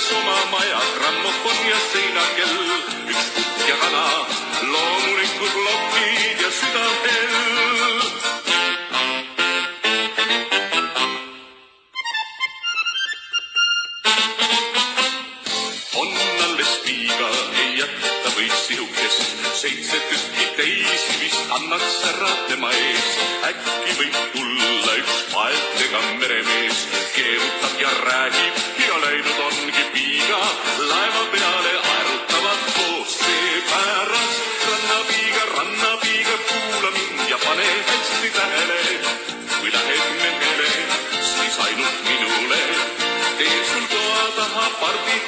ehitas oma maja, grammofon ja seinakell. Üks kukk ja kana, loomulikud plokid ja südamhell. On alles liiga, ei jätta võid sihukest. 7 tükki teisi vist annaks ära tema ees. Äkki võib tulla üks paeltega meremees, keerutab ja räägib ja läinud ongi piiga. Laeva peale aerutavad koos seepärast. Rannapiiga, kuula mind ja pane hästi tähele. Kui lähed mehele, siis ainult minule. Tee sul toa taha pardi